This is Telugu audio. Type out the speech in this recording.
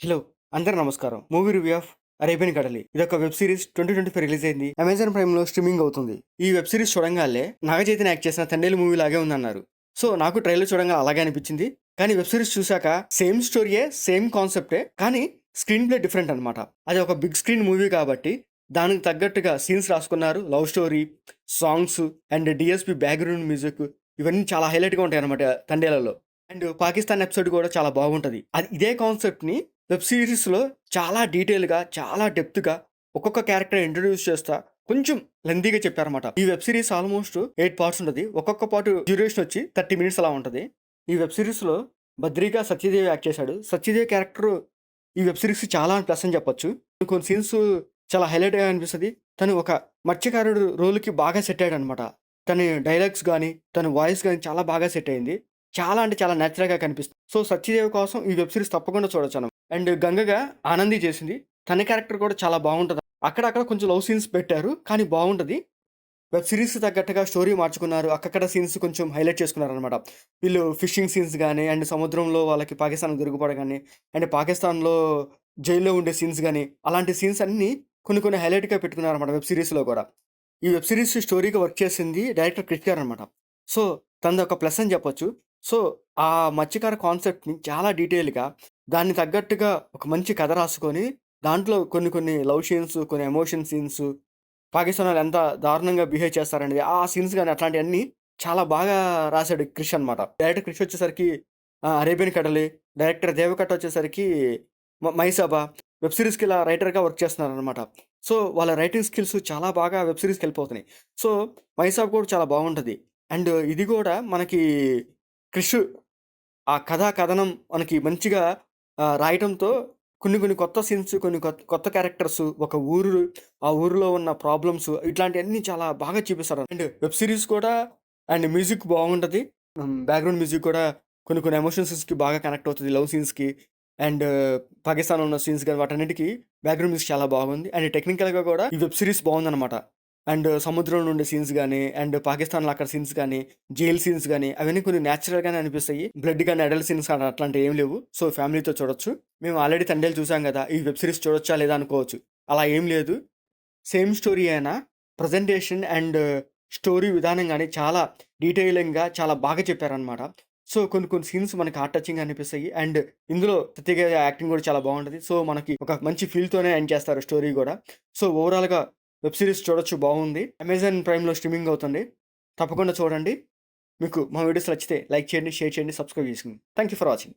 హలో! అందరికి నమస్కారం. మూవీ రివ్యూ ఆఫ్ 'అరేబియన్ కడలి' ఇదొక వెబ్ సీరీస్ 2025 రిలీజ్ అయింది. అమెజాన్ ప్రైమ్‌లో స్ట్రీమింగ్ అవుతుంది. ఈ web series చూడంగాలే Naga Chaitanya act చేసిన 'తండేలు' మూవీ లాగే ఉందన్నారు. సో, నాకు ట్రైలర్ చూడంగా అలాగే అనిపించింది. కానీ వెబ్ సీరీస్ చూసాక సేమ్ స్టోరీయే, సేమ్ కాన్సెప్టే కానీ స్క్రీన్ ప్లే డిఫరెంట్ అనమాట. అది ఒక బిగ్ స్క్రీన్ మూవీ కాబట్టి దానికి తగ్గట్టుగా సీన్స్ రాసుకున్నారు. Love story, songs and DSP background music ఇవన్నీ చాలా హైలైట్‌గా ఉంటాయన్నమాట 'తండేలలో'. అండ్ పాకిస్తాన్ ఎపిసోడ్ కూడా చాలా బాగుంటది. ఇదే కాన్సెప్ట్‌ని వెబ్ సీరీస్‌లో చాలా డీటెయిల్‌గా, చాలా డెప్త్‌గా ఒక్కొక్క క్యారెక్టర్ ఇంట్రొడ్యూస్ చేస్తా కొంచెం లెంథీగా చెప్పారన్నమాట. ఈ వెబ్ సీరీస్ ఆల్మోస్ట్ 8 పార్ట్స్ ఉంటది. ఒక్కొక్క పార్ట్ డ్యూరేషన్ వచ్చి 30 మినిట్స్ అలా ఉంటది. ఈ వెబ్ సీరీస్‌లో బద్రికా సత్యదేవ్ యాక్ట్ చేశాడు. సత్యదేవ్ క్యారెక్టర్ ఈ వెబ్ సీరీస్‌కి చాలా ప్లస్ అని చెప్పొచ్చు. కొన్ని సీన్స్ చాలా హైలైట్‌గా అనిపిస్తది. తను ఒక మత్స్యకారుడు రోల్‌కి బాగా సెట్ అయ్యాడన్నమాట. తన డైలాగ్స్ గాని, తన వాయిస్ గాని చాలా బాగా సెట్ అయింది. చాలా అంటే చాలా నేచురల్‌గా కనిపిస్తుంది. సో, సత్యదేవ్ కోసం ఈ వెబ్ సీరీస్ తప్పకుండా చూడొచ్చనమాట. అండ్ గంగగా ఆనంది చేసింది. తన క్యారెక్టర్ కూడా చాలా బాగుంటది. అక్కడక్కడ కొంచెం లవ్ సీన్స్ పెట్టారు. కానీ బాగుంటది. వెబ్ సీరీస్‌కి తగ్గట్టుగా స్టోరీ మార్చుకున్నారు. అక్కడక్కడ సీన్స్ కొంచెం హైలైట్ చేసుకున్నారనమాట. వీళ్ళు ఫిషింగ్ సీన్స్ గాని, అండ్ సముద్రంలో వాళ్ళకి పాకిస్తాన్‌కి దొరికిపోవడం గాని, అండ్ పాకిస్తాన్‌లో జైల్‌లో ఉండే సీన్స్ గాని, అలాంటి సీన్స్ అన్నీ కొన్ని కొన్ని హైలైట్‌గా పెట్టుకున్నారనమాట వెబ్ సీరీస్‌లో కూడా. ఈ వెబ్ సీరీస్ స్టోరీగా వర్క్ చేసింది డైరెక్టర్ క్రిష్ గారనమాట. సో, తనదొక ప్లస్ అని చెప్పొచ్చు. సో, ఆ మత్స్యకార కాన్సెప్ట్‌ని చాలా డీటెయిల్‌గా దానికి తగ్గట్టుగా ఒక మంచి కథ రాసుకొని, దాంట్లో కొన్ని కొన్ని లవ్ సీన్స్, కొన్ని ఎమోషన్ సీన్స్, పాకిస్తానోళ్ళు ఎంత దారుణంగా బిహేవ్ చేస్తారనేది, ఆ సీన్స్ గాని అట్లాంటియన్నీ చాలా బాగా రాసాడు క్రిష్ అనమాట. డైరెక్టర్ క్రిష్ వచ్చేసరికి 'అరేబియన్ కడలి', డైరెక్టర్ దేవకట్ట వచ్చేసరికి 'మైసాబా' వెబ్ సీరీస్‌కి ఇలా రైటర్‌గా వర్క్ చేస్తున్నారనమాట. సో, వాళ్ళ రైటింగ్ స్కిల్స్ చాలా బాగా వెబ్ సీరీస్‌కి హెల్ప్. సో, 'మైసాబ్' కూడా చాలా బాగుంటది. అండ్ ఇది గూడా మనకి క్రిష్ ఆ కథా కథనం మనకి మంచిగా రాయటంతో కొన్ని కొన్ని కొత్త సీన్స్, కొన్ని కొత్త క్యారెక్టర్స్, ఒక ఊరు, ఆ ఊరిలో ఉన్న ప్రాబ్లమ్స్ ఇట్లాంటియన్నీ చాలా బాగా చూపిస్తారు. అండ్ వెబ్ సీరీస్ కూడా అండ్ మ్యూజిక్ బాగుంటది. బ్యాక్‌గ్రౌండ్ మ్యూజిక్ కూడా కొన్ని కొన్ని ఎమోషన్ సీన్స్‌కి బాగా కనెక్ట్ అవుతది. లవ్ సీన్స్‌కి అండ్ పాకిస్తాన్‌లో ఉన్న సీన్స్ గాని వాటన్నిటికి బ్యాక్‌గ్రౌండ్ మ్యూజిక్ చాలా బాగుంది. అండ్ టెక్నికల్‌గా కూడా ఈ వెబ్ సీరీస్ బాగుందనమాట. అండ్ సముద్రంలో ఉండే సీన్స్ గాని, అండ్ పాకిస్తాన్‌లో అక్కడ సీన్స్ గాని, జైల్ సీన్స్ గాని అవన్నీ కొన్ని నేచురల్‌గానే అనిపిస్తాయి. బ్లడ్ గాని, అడల్ట్ సీన్స్ గాని అట్లాంటివి ఏమి లేవు. సో, ఫ్యామిలీతో చూడొచ్చు. మేము ఆల్రెడీ 'తండేల్' చూసాం గదా! ఈ వెబ్ సీరీస్ చూడొచ్చా లేదా అనుకోవచ్చు. అలా ఏం లేదు. సేమ్ స్టోరీ అయినా ప్రజెంటేషన్ అండ్ స్టోరీ విధానం గాని చాలా డీటెయిలింగ్‌గా చాలా బాగా చెప్పారనమాట. సో, కొన్ని కొన్ని సీన్స్ మనకి హార్ట్ టచింగ్‌గా అనిపిస్తాయి. అండ్ ఇందులో సత్యదేవ్ యాక్టింగ్ కూడా చాలా బాగుంటది. సో, మనకి ఒక మంచి ఫీల్‌తోనే ఎండ్ చేస్తారు స్టోరీ గూడా. సో, ఓవరాల్‌గా వెబ్ సీరీస్ చూడొచ్చు బాగుంది. అమెజాన్ ప్రైమ్‌లో స్ట్రీమింగ్ అవుతుంది. తప్పకుండా చూడండి. మీకు మా వీడియోస్ నచ్చితే లైక్ చేయండి, షేర్ చేయండి, సబ్స్క్రైబ్ చేసుకోండి. Thank you for watching.